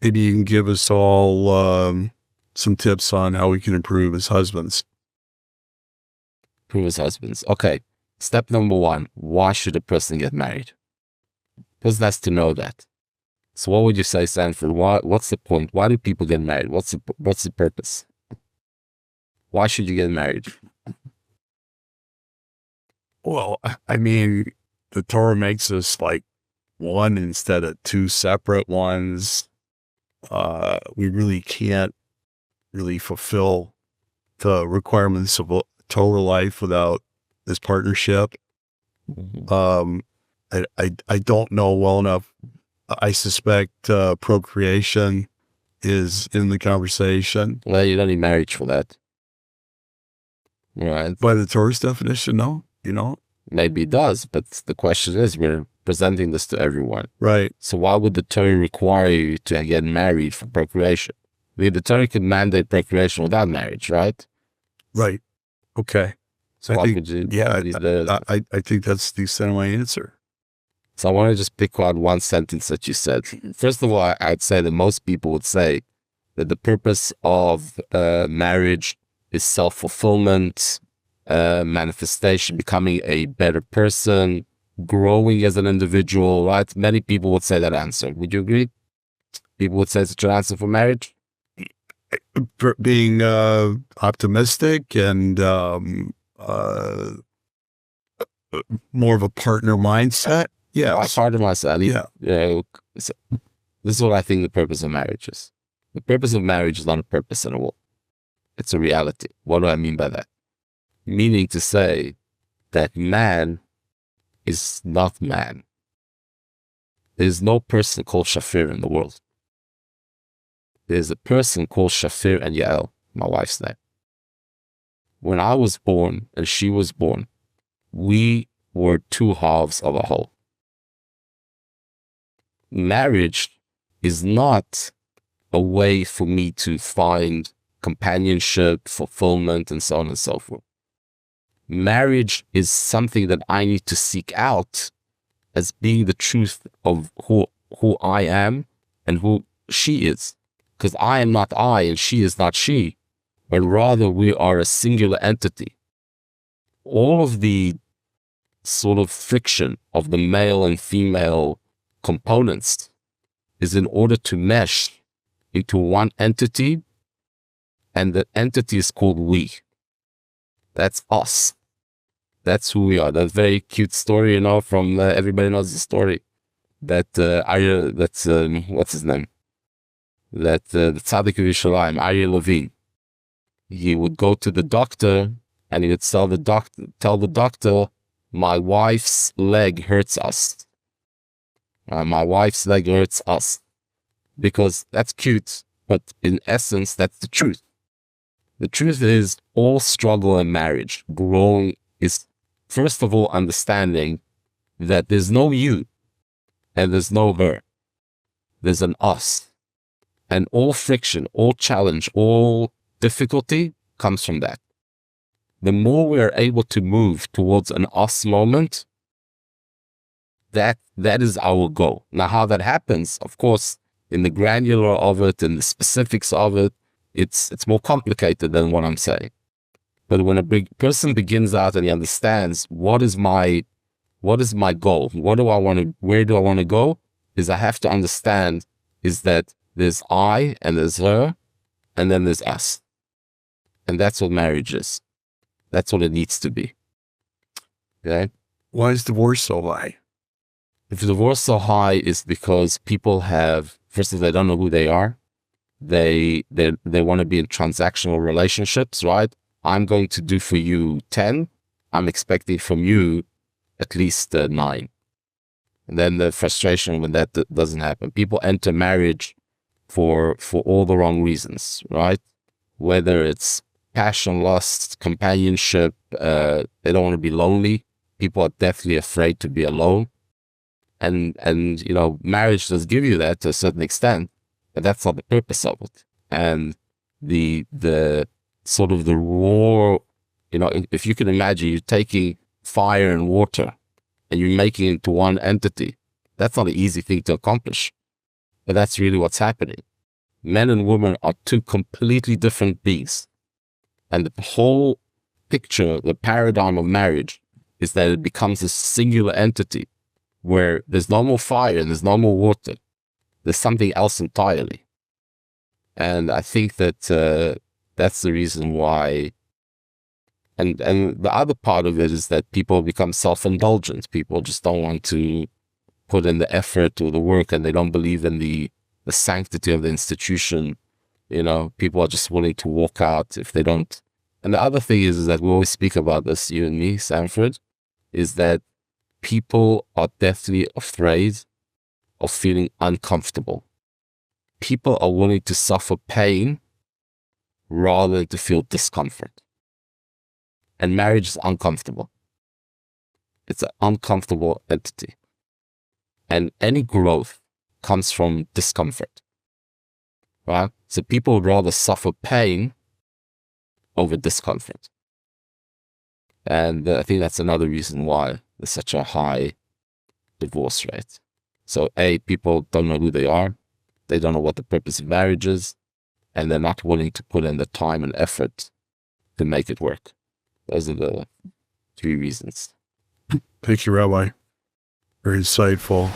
maybe you can give us all some tips on how we can improve as husbands. Improve as husbands. Okay. Step number one, why should a person get married? Person has to know that. So what would you say, Sanford? What's the point? Why do people get married? What's the purpose? Why should you get married? Well, I mean, the Torah makes us like one instead of two separate ones. We really can't really fulfill the requirements of a Torah life without this partnership. I don't know well enough. I suspect procreation is in the conversation. Well, you don't need marriage for that. Right. By the Torah's definition, no, you know? Maybe it does, but the question is, we're presenting this to everyone. Right. So why would the Torah require you to get married for procreation? The Torah could mandate procreation without marriage, right? Right. Okay. So I think that's the extent of my answer. So I want to just pick out one sentence that you said. First of all, I'd say that most people would say that the purpose of marriage is self-fulfillment, manifestation, becoming a better person, growing as an individual, right? Many people would say that answer. Would you agree? People would say it's a good answer for marriage? Being optimistic and more of a partner mindset. Yeah. Partner mindset. Yeah. So this is what I think the purpose of marriage is. The purpose of marriage is not a purpose at all. It's a reality. What do I mean by that? Meaning to say that man is not man. There's no person called Shafir in the world. There's a person called Shafir and Yael, my wife's name. When I was born and she was born, we were two halves of a whole. Marriage is not a way for me to find companionship, fulfillment, and so on and so forth. Marriage is something that I need to seek out as being the truth of who I am and who she is. Because I am not I and she is not she, but rather we are a singular entity. All of the sort of friction of the male and female components is in order to mesh into one entity, and the entity is called we. That's us. That's who we are. That very cute story, from everybody knows the story. That what's his name? That the Tzaddik of Yerushalayim, Aryeh Levine. He would go to the doctor and he would tell the doctor, my wife's leg hurts us. My wife's leg hurts us. Because that's cute, but in essence, that's the truth. The truth is, all struggle in marriage, growing, is first of all understanding that there's no you and there's no her. There's an us. And all friction, all challenge, all difficulty comes from that. The more we are able to move towards an us moment, that is our goal. Now, how that happens, of course, in the granular of it, in the specifics of it, it's more complicated than what I'm saying. But when a big person begins out and he understands what is my goal, where do I want to go, is I have to understand is that there's I and there's her, and then there's us. And that's what marriage is. That's what it needs to be. Okay? Why is divorce so high? If divorce so high is because people have, first of all, they don't know who they are. They want to be in transactional relationships, right? I'm going to do for you 10. I'm expecting from you at least 9. And then the frustration when that doesn't happen. People enter marriage for all the wrong reasons, right? Whether it's passion, lust, companionship, they don't want to be lonely. People are definitely afraid to be alone. And marriage does give you that to a certain extent, but that's not the purpose of it. And the sort of the raw, if you can imagine you're taking fire and water and you're making it into one entity, that's not an easy thing to accomplish. But that's really what's happening. Men and women are two completely different beings. And the whole picture, the paradigm of marriage is that it becomes a singular entity where there's no more fire and there's no more water. There's something else entirely. And I think that that's the reason why. And the other part of it is that people become self-indulgent. People just don't want to put in the effort or the work, and they don't believe in the sanctity of the institution. You know, people are just willing to walk out if they don't. And the other thing is that we always speak about this, you and me, Sanford, is that people are deathly afraid of feeling uncomfortable. People are willing to suffer pain rather than to feel discomfort. And marriage is uncomfortable. It's an uncomfortable entity. And any growth comes from discomfort, right? So people would rather suffer pain over discomfort. And I think that's another reason why there's such a high divorce rate. So people don't know who they are. They don't know what the purpose of marriage is. And they're not willing to put in the time and effort to make it work. Those are the 3 reasons. Thank you, Rabbi. Very insightful.